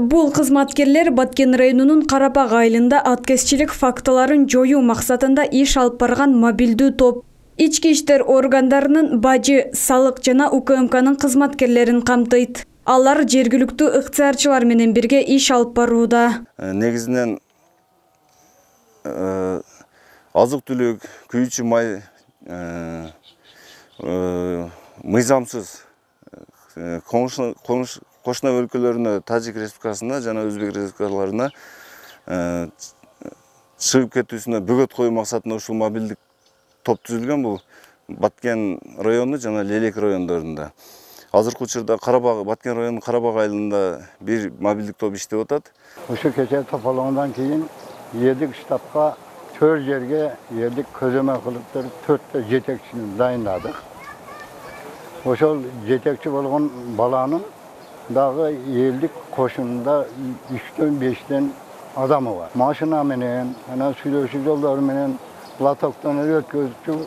Бул кызматкерлер Баткен районунун Карабак айылында аткезчилик фактыларын жоюу максатында иш алып барган мобилдүү топ. Ички иштер органдарынын бажы, салык жана УКМКнын кызматкерлерин камтыйт. Алар жергиликтүү ыктыярчылар менен бирге иш алып барууда. Негизинен азык-түлүк, күйүүчү май мыйзамсыз кошуна өлкөлөрүнө, Тажик Республикасына жана Өзбек Республикаларына чыгып кетүүсүнө бөгөт коюу максатында ушул мобилдик топ түзүлгөн. Бул Баткен району жана Лелек райондорунда. Азыркы учурда Баткен районунун Карабак айылында бир мобилдик топ иштеп атат. Ошо кече топологондан кийин Едик штабка 4 жерге елдик көзөмө кылып 4 жетекчини дайындадык. Ошол жетекчи болгон баланын дагы элдик кошунда 3-төн 5тен адамы бар. Машина менен, ana сүйлөшүү жолдору менен латоктон өткөзүп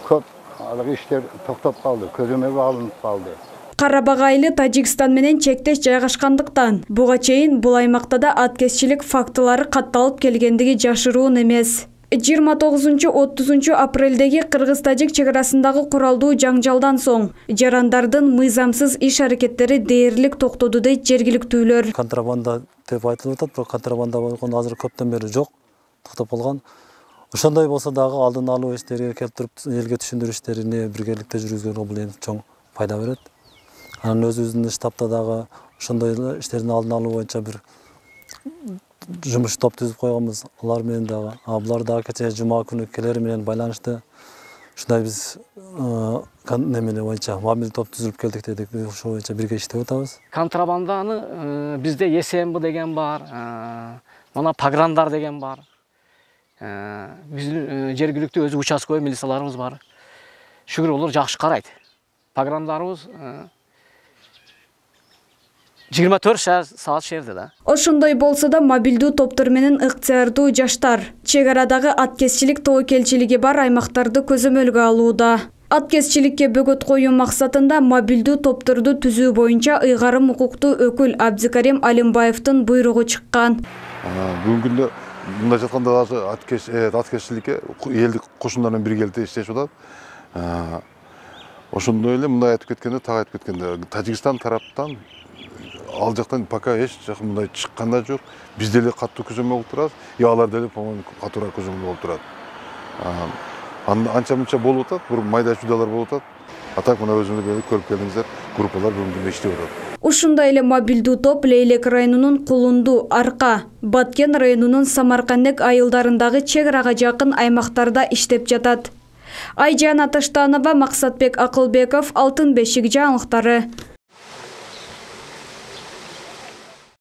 көп алык иштер токтоп калды, көзөмөгө алынып калды. Карабак айылы Тажикстан менен чектеш жайгашкандыктан буга чейин бул аймакта да аткезчилик фактылары катталып келгендиги жашыруун эмес. 29-30 апрелдеги Кыргыз-Тажик чек арасындагы куралдуу жаңжалдан соң жарандардын мыйзамсыз иш аракеттери дээрлик токтоду дейт жергиликтүүлөр. Контрабанда деп айтылып атат, бирок контрабанда болгон азыр көптөн бери жок, токтоп калган. Ошондой болсо дагы алдын алуу иштерге келтирип, элге түшүндүрүү иштерине биргеликте жүргүзгөнгө бул эми чоң пайда берет. Анан өзүбүздүн штабта дагы ошондой иштердин алдын алуу боюнча бир жумуш топ түзүп койгонбуз. Алар менен дагы, булар дагы кече жума күнү келери менен байланышты. Ушундай биз немеле боюнча мобилдик топ түзүлүп келдик дедик. Ошол боюнча бирге иштеп атабыз. Контрабанданы бизде ЕСМБ деген бар, мана пограндар деген бар. Биздин жергиликтүү өзү участковый милицияларыбыз бар. Шүгүр олар жакшы карайт. Пограндарыбыз 24 саат шерде да. Ошондой болсо да мобилдүү топтор менен ыктыярдуу жаштар чек арадагы аткезчилик тобокелчилиги бар аймактарды көзөмөлгө алууда. Аткезчиликке бөгөт коюу максатында мобилдүү топторду түзүү боюнча ыйгарым укуктуу өкүл Абдикарим Алимбаевдин буйругу чыккан. Бүгүнкү күндө мындай жатканда аткезчиликке элдик кошундар менен биргеликте иштешип атат. Ошондой эле мындай айтып кеткенде, так айтып кеткенде, Тажикстан тараптан ал жактан пока эч жакын мындай чыкканда жок. Биз деле катуу көзөмөл кылып турабыз, алар деле по-моему катуураак көзөмөл кылып турат. Анча-мынча болуп атат, бир майда чудалар болуп атат. Так мына өзүңүздөр көрүп келдиңиздер, группалар бүгүн иштеп атат. Ушундай эле мобилдүү топ Лейлек районунун Кулунду, Арка, Баткен районунун Самаркандек айылдарындагы чек арага жакын аймактарда иштеп жатат. Айжан Аташтанова, Максатбек Акылбеков, Алтын бешик жаңылыктары.